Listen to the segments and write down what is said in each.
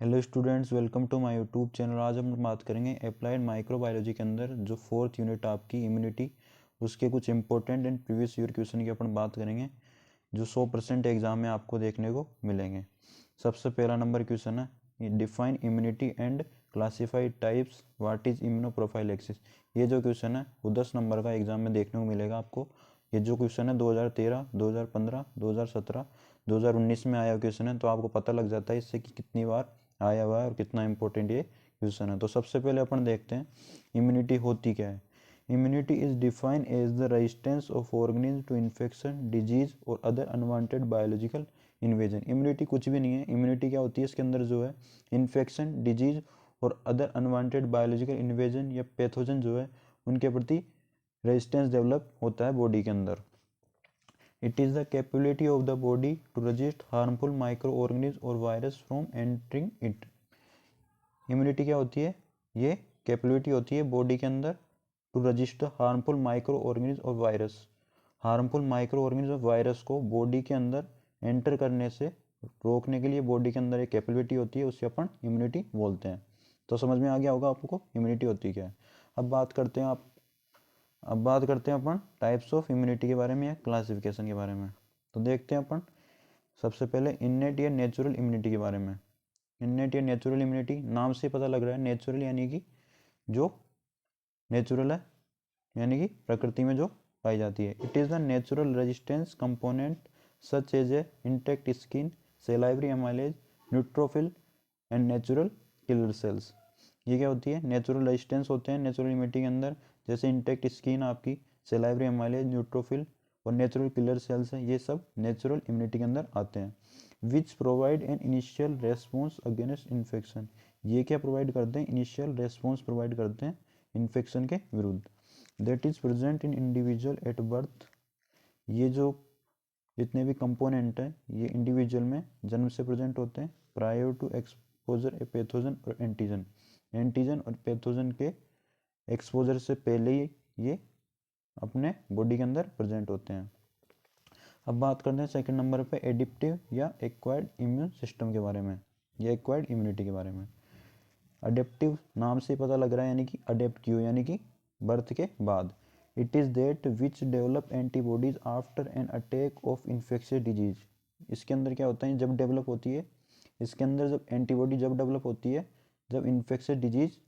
Hello students, welcome to my YouTube channel. आज हम बात करेंगे अप्लाइड माइक्रोबायोलॉजी के अंदर जो फोर्थ यूनिट आपकी इम्यूनिटी, उसके कुछ important and previous year question की अपन बात करेंगे जो 100% एग्जाम में आपको देखने को मिलेंगे। सबसे पहला नंबर क्वेश्चन है, define immunity and classified types, what is immunoprophylaxis. ये जो क्वेश्चन है वो 10 नंबर का एग्जाम में देखने को मिलेगा आपको। ये जो क्वेश्चन है 2013, 2015, 2017, 2019 में आया क्वेश्चन है, तो आपको पता लग जाता है इससे कि कितनी बार आया हुआ है और कितना इंपॉर्टेंट ये क्वेश्चन है। तो सबसे पहले अपन देखते हैं इम्यूनिटी होती क्या है। Immunity is defined as the resistance of organism to infection, disease और other unwanted biological invasion. Immunity कुछ भी नहीं है। इम्यूनिटी क्या होती है, इसके अंदर जो है इन्फेक्शन, डिजीज और अदर अनवांटेड बायोलॉजिकल इन्वेजन या पैथोजन जो है उनके प्रति रेजिस्टेंस डेवलप होता है बॉडी के अंदर। It is the capability of the body to resist harmful microorganisms or virus from entering it. Immunity क्या होती है, ये कैपेबिलिटी होती है बॉडी के अंदर to resist harmful microorganism और वायरस। हार्मफुल माइक्रो ऑर्गेनिज्म और वायरस को बॉडी के अंदर एंटर करने से रोकने के लिए बॉडी के अंदर एक कैपेबिलिटी होती है, उसे अपन इम्यूनिटी बोलते हैं। तो समझ में आ गया होगा आपको इम्यूनिटी होती क्या है। अब बात करते हैं अपन टाइप्स ऑफ इम्यूनिटी के बारे में या क्लासिफिकेशन के बारे में। तो देखते हैं अपन सबसे पहले इन्नेट या नेचुरल इम्यूनिटी के बारे में। इन्नेट या नेचुरल इम्यूनिटी, नाम से पता लग रहा है नेचुरल यानी कि जो नेचुरल है, यानी कि प्रकृति में जो पाई जाती है। It is the natural resistance component such as a intact skin, salivary amylase, neutrophil and natural killer cells. ये क्या होती है, नेचुरल रेजिस्टेंस होते हैं नेचुरल इम्यूनिटी के अंदर, जैसे इंटेक्ट स्किन आपकी, सेलाइवरी एमाइलेज, न्यूट्रोफिल और नेचुरल किलर सेल्स हैं। ये सब नेचुरल इम्यूनिटी के अंदर आते हैं। Which provide an initial response against infection. ये क्या प्रोवाइड करते हैं, इनिशियल रेस्पॉन्स प्रोवाइड करते हैं इन्फेक्शन के विरुद्ध। That is present in individual at birth. ये जो जितने भी कंपोनेंट हैं ये इंडिविजुअल में जन्म से प्रेजेंट होते हैं। Prior to exposure a pathogen और एंटीजन, एंटीजन और पैथोजन के एक्सपोजर से पहले ही ये अपने बॉडी के अंदर प्रेजेंट होते हैं। अब बात करते हैं सेकंड नंबर पे एडिप्टिव या एक्वायर्ड इम्यून सिस्टम के बारे में, या एक्वायर्ड इम्यूनिटी के बारे में। अडेप्टिव नाम से पता लग रहा है, यानी कि अडेप्ट कियो यानी कि बर्थ के बाद। It is that which develop antibodies after an attack of infectious disease. इसके अंदर क्या होता है, जब डेवलप होती है, इसके अंदर जब एंटीबॉडी जब डेवलप होती है जब इन्फेक्शियस डिजीज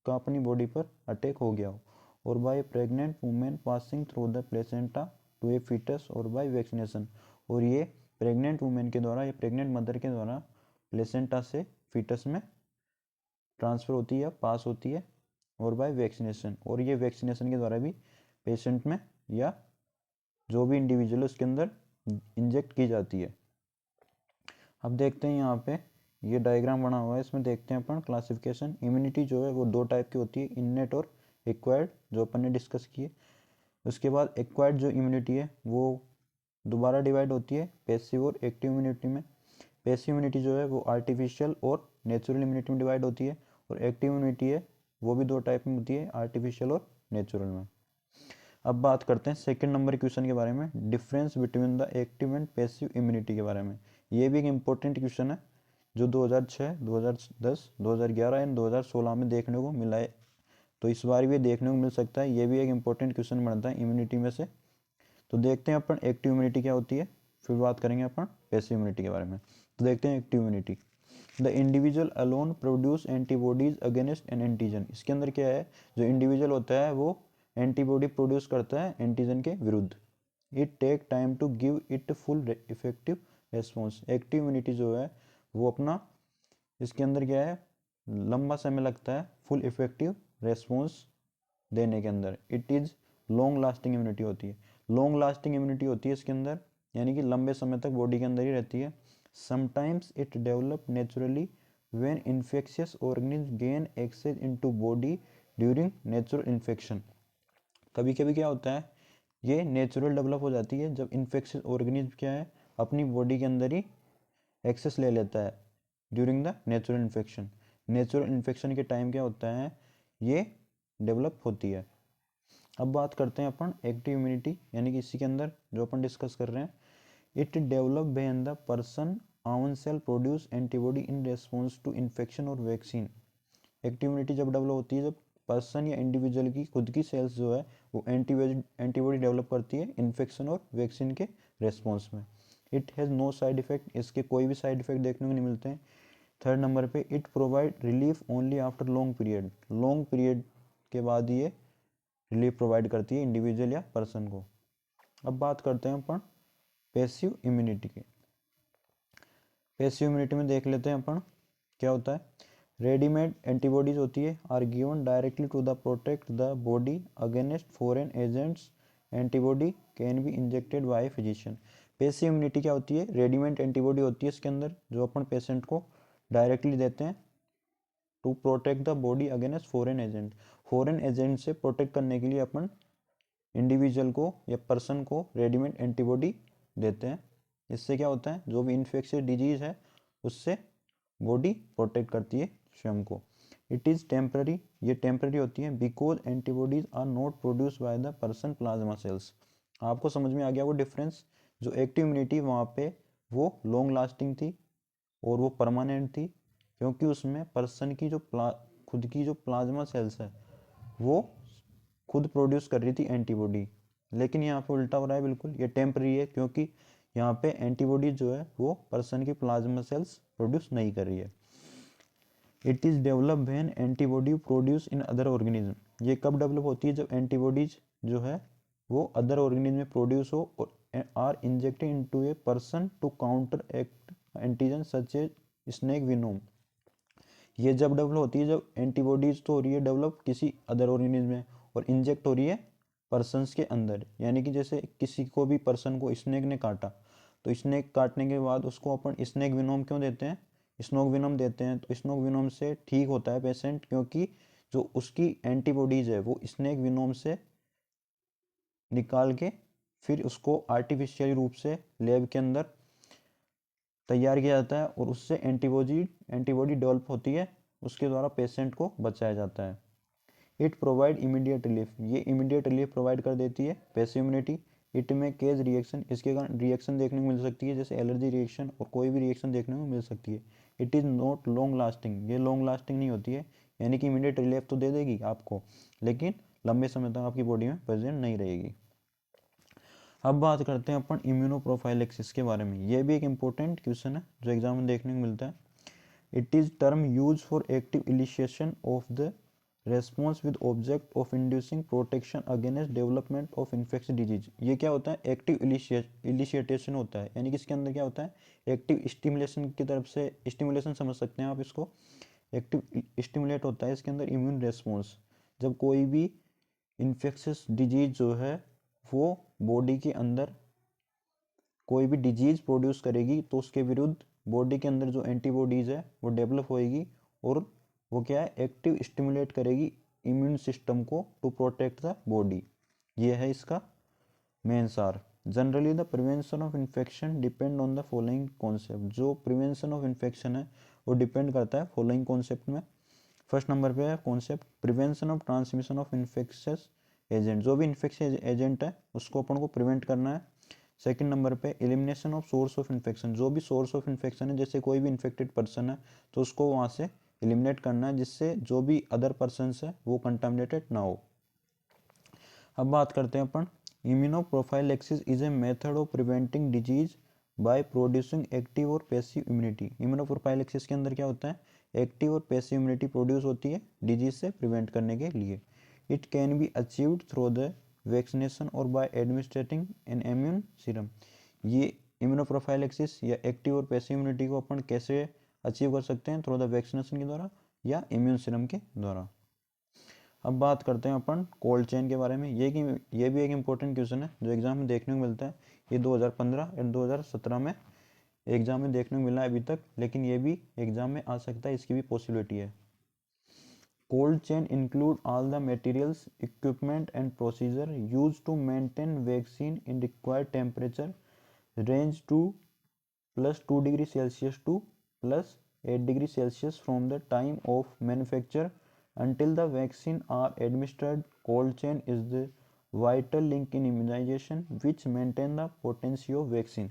का अपनी बॉडी पर अटैक हो गया हो, और by pregnant women passing through the placenta to a foetus और बाय वैक्सीनेशन। और ये प्रेग्नेंट वुमेन के द्वारा या प्रेग्नेंट मदर के द्वारा प्लेसेंटा से फीटस में ट्रांसफ़र होती है, पास होती है, और बाय वैक्सीनेशन। और ये वैक्सीनेशन के द्वारा भी पेशेंट में या जो भी इंडिविजुअल है उसके अंदर इंजेक्ट की जाती है। अब देखते हैं यहाँ पे ये डायग्राम बना हुआ है, इसमें देखते हैं अपन क्लासिफिकेशन। इम्यूनिटी जो है वो दो टाइप की होती है, इन्नेट और एक्वायर्ड, जो अपन ने डिस्कस किए। उसके बाद एक्वायर्ड जो इम्यूनिटी है वो दोबारा डिवाइड होती है पैसिव और एक्टिव इम्यूनिटी में। पैसिव इम्यूनिटी जो है वो आर्टिफिशियल और नेचुरल इम्यूनिटी में डिवाइड होती है, और एक्टिव इम्यूनिटी है वो भी दो टाइप में होती है, आर्टिफिशियल और नेचुरल में। अब बात करते हैं सेकंड नंबर क्वेश्चन के बारे में, difference between the active and passive immunity के बारे में। ये भी एक इंपॉर्टेंट क्वेश्चन है जो 2006, 2010, 2011 एंड 2016 में देखने को मिला है, तो इस बार भी देखने को मिल सकता है। ये भी एक इंपॉर्टेंट क्वेश्चन बनता है इम्यूनिटी में से। तो देखते हैं अपन एक्टिव इम्यूनिटी क्या होती है, फिर बात करेंगे अपन पैसिव इम्यूनिटी के बारे में। तो देखते हैं active immunity. The individual alone produce antibodies against an antigen. इसके अंदर क्या है, जो इंडिविजुअल होता है वो एंटीबॉडी प्रोड्यूस करता है एंटीजन के विरुद्ध। It take time to give it full effective response. Active immunity जो है वो अपना, इसके अंदर क्या है, लंबा समय लगता है फुल इफेक्टिव रेस्पॉन्स देने के अंदर। It is long lasting immunity होती है। लॉन्ग लास्टिंग इम्यूनिटी होती है इसके अंदर, यानी कि लंबे समय तक बॉडी के अंदर ही रहती है। Sometimes it develop naturally when infectious organism gain access into body during natural infection. कभी कभी क्या होता है, ये नेचुरल डेवलप हो जाती है जब इन्फेक्शियस ऑर्गेनिज्म क्या है अपनी बॉडी के अंदर ही एक्सेस ले लेता है during the natural infection. Natural infection के टाइम क्या होता है, ये डेवलप होती है। अब बात करते हैं अपन एक्टिव इम्यूनिटी, यानी कि इसी के अंदर जो अपन डिस्कस कर रहे हैं। It develop when the person own cell produce antibody in response to infection और वैक्सीन। एक्टिव इम्यूनिटी जब डेवलप होती है जब पर्सन या इंडिविजुअल की खुद की सेल्स जो है वो एंटीबॉडी डेवलप करती है इन्फेक्शन और वैक्सीन के रेस्पॉन्स में। It has no side effect, इसके कोई भी साइड इफेक्ट देखने को नहीं मिलते हैं। थर्ड नंबर पे it provide relief only after long period के बाद ये रिलीफ प्रोवाइड करती है इंडिविजुअल या पर्सन को। अब बात करते हैं अपन पैसिव इम्यूनिटी की। पैसिव इम्यूनिटी में देख लेते हैं अपन क्या होता है। रेडीमेड एंटीबॉडीज होती है are given directly to the protect the body against foreign agents. Antibody can be injected by physician. Passive immunity क्या होती है, रेडीमेड एंटीबॉडी होती है इसके अंदर जो अपन पेशेंट को डायरेक्टली देते हैं to protect the body against foreign agent. Foreign agent से प्रोटेक्ट करने के लिए अपन इंडिविजुअल को या पर्सन को रेडीमेड एंटीबॉडी देते हैं। इससे क्या होता है, जो भी इन्फेक्शियस डिजीज है उससे बॉडी प्रोटेक्ट करती है स्वयं को। इट इज़ टेम्पररी, ये टेम्पररी होती है because antibodies are not produce by the person plasma cells. आपको समझ में आ गया वो डिफरेंस। जो एक्टिव इम्यूनिटी वहाँ पे वो लॉन्ग लास्टिंग थी और वो परमानेंट थी क्योंकि उसमें पर्सन की जो खुद की जो प्लाज्मा सेल्स है वो खुद प्रोड्यूस कर रही थी एंटीबॉडी। लेकिन यहाँ पे उल्टा हो रहा है बिल्कुल, ये टेम्पररी है क्योंकि यहाँ पे एंटीबॉडी जो है वो पर्सन की प्लाज्मा सेल्स प्रोड्यूस नहीं कर रही है। It is develop when antibody produce in other organism. ये कब डेवलप होती है, जब एंटीबॉडीज जो है वो अदर ऑर्गेनिज्म में प्रोड्यूस हो और are injected into a person to counteract antigen such a snake venom. ये जब डेवलप होती है जब एंटीबॉडीज तो हो रही है डेवलप किसी अदर ऑर्गेनिज्म में और इंजेक्ट हो रही है पर्सनस के अंदर। यानी कि जैसे किसी को भी पर्सन को स्नेक ने काटा तो स्नेक काटने के बाद उसको अपन स्नेक विनोम क्यों देते हैं, स्नोक विनोम देते हैं। तो स्नोक विनोम से ठीक होता है पेशेंट क्योंकि जो उसकी एंटीबॉडीज है वो स्नेक विनोम से निकाल के फिर उसको आर्टिफिशियल रूप से लैब के अंदर तैयार किया जाता है और उससे एंटीबॉडी डेवलप होती है, उसके द्वारा पेशेंट को बचाया जाता है। इट प्रोवाइड इमीडिएट रिलीफ, ये इमीडिएट रिलीफ प्रोवाइड कर देती है पैसिव इम्यूनिटी। इट में केज रिएक्शन, इसके कारण रिएक्शन देखने को मिल सकती है जैसे एलर्जी रिएक्शन और कोई भी रिएक्शन देखने को मिल सकती है। It is not long lasting, ये लॉन्ग लास्टिंग नहीं होती है, यानी कि इमीडिएट रिलीफ तो दे देगी आपको लेकिन लंबे समय तक आपकी बॉडी में प्रेजेंट नहीं रहेगी। अब बात करते हैं अपन इम्यूनोप्रोफाइलेक्सिस के बारे में। ये भी एक इंपॉर्टेंट क्वेश्चन है जो एग्जाम में देखने को मिलता है। It is term use for active initiation of the response with object of inducing protection against development of infection disease. ये क्या होता है, एक्टिव इनिशिएटेशन होता है, यानी कि इसके अंदर क्या होता है, एक्टिव स्टिमुलेशन की तरफ से, स्टिमुलेशन समझ सकते हैं आप इसको, एक्टिव स्टिमुलेट होता है इसके अंदर इम्यून रेस्पॉन्स। जब कोई भी इन्फेक्शियस डिजीज जो है वो बॉडी के अंदर कोई भी डिजीज प्रोड्यूस करेगी तो उसके विरुद्ध बॉडी के अंदर जो एंटीबॉडीज है वो डेवलप होएगी और वो क्या है, एक्टिव स्टिमुलेट करेगी इम्यून सिस्टम को टू प्रोटेक्ट द बॉडी। ये है इसका मेन सार। Generally the prevention of infection depend on the following concept. जो प्रिवेंशन ऑफ इन्फेक्शन है वो डिपेंड करता है फॉलोइंग कॉन्सेप्ट में। फर्स्ट नंबर पे है concept prevention of transmission of infectious agent. जो भी इन्फेक्शियस एजेंट है उसको अपन को प्रिवेंट करना है। सेकंड नंबर पे elimination of source of infection. जो भी सोर्स ऑफ इन्फेक्शन है, जैसे कोई भी इन्फेक्टेड पर्सन है तो उसको वहाँ से एलिमिनेट करना है जिससे जो भी अदर पर्सन है वो कंटामिनेटेड ना हो। अब बात करते हैं अपन immunoprophylaxis is a method of preventing disease by producing active और पैसिव इम्यूनिटी। इम्यूनोप्रोफाइलेक्सिस के अंदर क्या होता है, एक्टिव और पैसिव इम्यूनिटी प्रोड्यूस होती है डिजीज से प्रिवेंट करने के लिए। It can be achieved through the vaccination और by administrating an immune serum. ये इम्यूनोप्रोफाइलेक्सिस या एक्टिव और पैसिव इम्यूनिटी को अपन कैसे अचीव कर सकते हैं, थ्रू द वैक्सीनेशन के द्वारा या इम्यून सीरम के द्वारा। अब बात करते हैं अपन कोल्ड चेन के बारे में। ये भी एक इम्पोर्टेंट क्वेश्चन है जो एग्जाम में देखने को मिलता है। ये 2015 और 2017 में एग्जाम में देखने को मिला है अभी तक, लेकिन ये भी एग्जाम में आ सकता है, इसकी भी पॉसिबिलिटी है। Cold chain include all the materials, equipment and procedure use to maintain vaccine in required temperature range to +2 degree Celsius to +8 degree Celsius from the time of manufacture until the vaccine are administered. Cold chain is the vital link in immunization which maintain the potency of vaccine.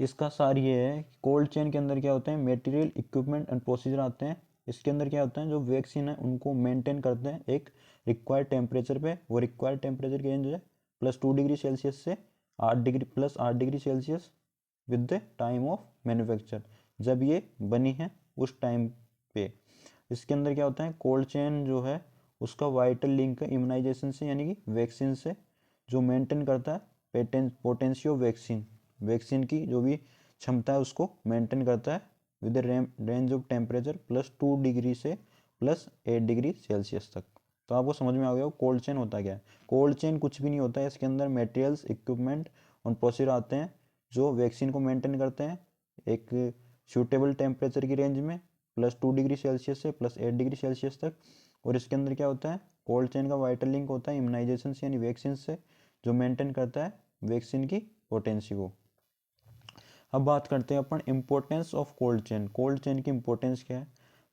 इसका सार ये है कि cold chain के अंदर क्या होता है, मटेरियल, इक्विपमेंट एंड प्रोसीजर आते हैं। इसके अंदर क्या होता है, जो वैक्सीन है उनको मेंटेन करते हैं एक रिक्वायर्ड टेम्परेचर पे। वो रिक्वायर्ड टेम्परेचर की रेंज है +2 डिग्री सेल्सियस से 8 degree +8 degree Celsius with the time of manufacture, जब ये बनी है उस टाइम पे। इसके अंदर क्या होता है, कोल्ड चेन जो है उसका वाइटल लिंक है इम्यूनाइजेशन से, यानी कि वैक्सीन से, जो मेंटेन करता है पोटेंशियो वैक्सीन, वैक्सीन की जो भी क्षमता है उसको मेंटेन करता है with range of temperature +2 degree से +8 डिग्री सेल्सियस तक। तो आपको समझ में आ गया कोल्ड चेन होता क्या है। कोल्ड चेन कुछ भी नहीं होता है, इसके अंदर मटेरियल्स, इक्विपमेंट और प्रोसीजर आते हैं जो वैक्सीन को मेंटेन करते हैं एक सूटेबल टेम्परेचर की रेंज में +2 डिग्री सेल्सियस से +8 डिग्री सेल्सियस तक। और इसके अंदर क्या होता है, कोल्ड चेन का वाइटल लिंक होता है इम्यूनाइजेशन से, यानी वैक्सीन से, जो मेंटेन करता है वैक्सीन की पोटेंसी को। अब बात करते हैं अपन importance of cold chain. Cold chain की इम्पोर्टेंस क्या है।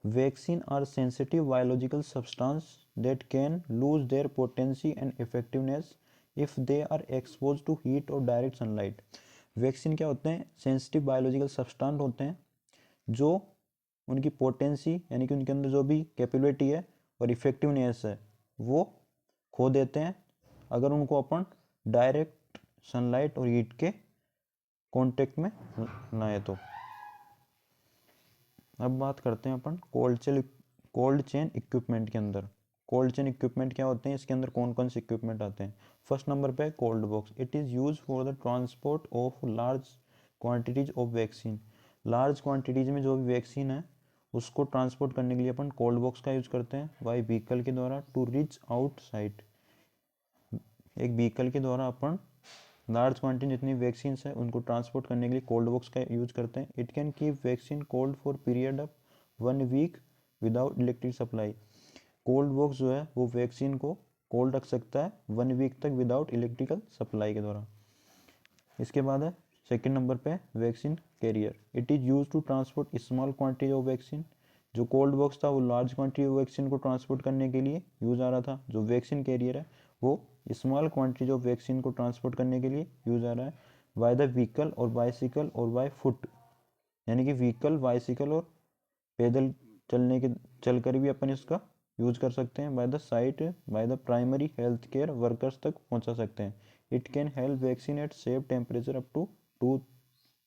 Vaccine are sensitive biological substance that can lose their potency and effectiveness if they are expose to heat और डायरेक्ट सनलाइट। वैक्सीन क्या होते हैं, सेंसिटिव बायोलॉजिकल सब्सटेंस होते हैं जो उनकी पोटेंसी यानी कि उनके अंदर जो भी कैपेबिलिटी है और इफेक्टिवनेस है वो खो देते हैं अगर उनको अपन डायरेक्ट सनलाइट और हीट के कांटेक्ट में लाए तो। अब बात करते हैं अपन कोल्ड चेन इक्विपमेंट के अंदर। कोल्ड चेन इक्विपमेंट क्या होते हैं, इसके अंदर कौन कौन से इक्विपमेंट आते हैं। फर्स्ट नंबर पे cold box. It is use for the transport of large quantities of vaccine. Large quantities में जो भी वैक्सीन है उसको ट्रांसपोर्ट करने के लिए अपन कोल्ड बॉक्स का यूज करते हैं बाई व्हीकल के द्वारा टू रीच आउट साइट। एक व्हीकल के द्वारा अपन लार्ज क्वांटिटी जितनी वैक्सीन है उनको ट्रांसपोर्ट करने के लिए कोल्ड बॉक्स का यूज करते हैं। It can keep vaccine cold for period of 1 week without electric supply. Cold box जो है वो वैक्सीन को कोल्ड रख सकता है 1 वीक तक विदाउट इलेक्ट्रिकल सप्लाई के द्वारा। इसके बाद है सेकेंड नंबर पे vaccine carrier. It is use to transport small quantity of vaccine. जो कोल्ड बॉक्स था वो लार्ज क्वांटिटी ऑफ वैक्सीन को ट्रांसपोर्ट करने के लिए यूज आ रहा था। जो वैक्सीन कैरियर है वो स्मॉल क्वांटिटी ऑफ वैक्सीन को ट्रांसपोर्ट करने के लिए यूज आ रहा है बाय द व्हीकल और बाइसिकल और बाय फुट, यानी कि व्हीकल, बाइसिकल और पैदल चल कर भी अपन इसका यूज कर सकते हैं। By the site, by the primary health care workers तक पहुंचा सकते हैं। It can help vaccine at safe temperature up to 2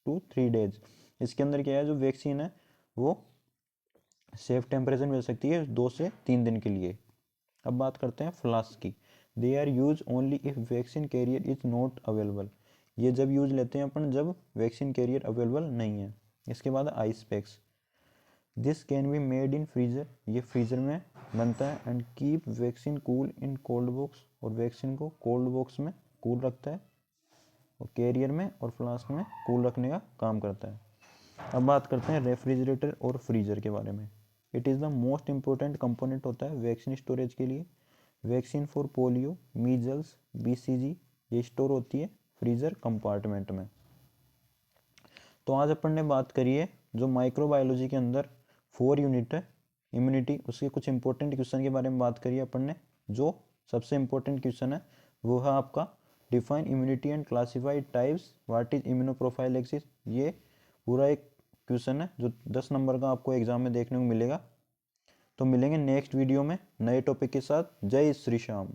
to 3 days। इसके अंदर क्या है, जो वैक्सीन है वो सेफ टेम्परेचर मिल सकती है 2 से 3 दिन के लिए। अब बात करते हैं फ्लास्क की। They are use only if vaccine carrier is not available. ये जब यूज लेते हैं अपन जब वैक्सीन कैरियर अवेलेबल नहीं है। इसके बाद ice packs. This can be made in freezer. ये फ्रीजर में बनता है and keep vaccine cool in cold box. और वैक्सीन को कोल्ड बॉक्स में कूल रखता है और कैरियर में और फ्लास्क में कूल रखने का काम करता है। अब बात करते हैं रेफ्रिजरेटर और फ्रीजर के बारे में। It is the most important component होता है वैक्सीन स्टोरेज के लिए। Vaccine for polio, measles, BCG ये स्टोर होती है फ्रीजर कंपार्टमेंट में। तो आज अपन ने बात करी है जो माइक्रोबायोलॉजी के अंदर 4 यूनिट है इम्यूनिटी, उसके कुछ इंपॉर्टेंट क्वेश्चन के बारे में बात करी है अपन ने। जो सबसे इंपॉर्टेंट क्वेश्चन है वो है आपका define immunity and classified types, what is immunoprophylaxis. ये पूरा एक क्वेश्चन है जो 10 नंबर का आपको एग्जाम में देखने को मिलेगा। तो मिलेंगे नेक्स्ट वीडियो में नए टॉपिक के साथ। जय श्री श्याम।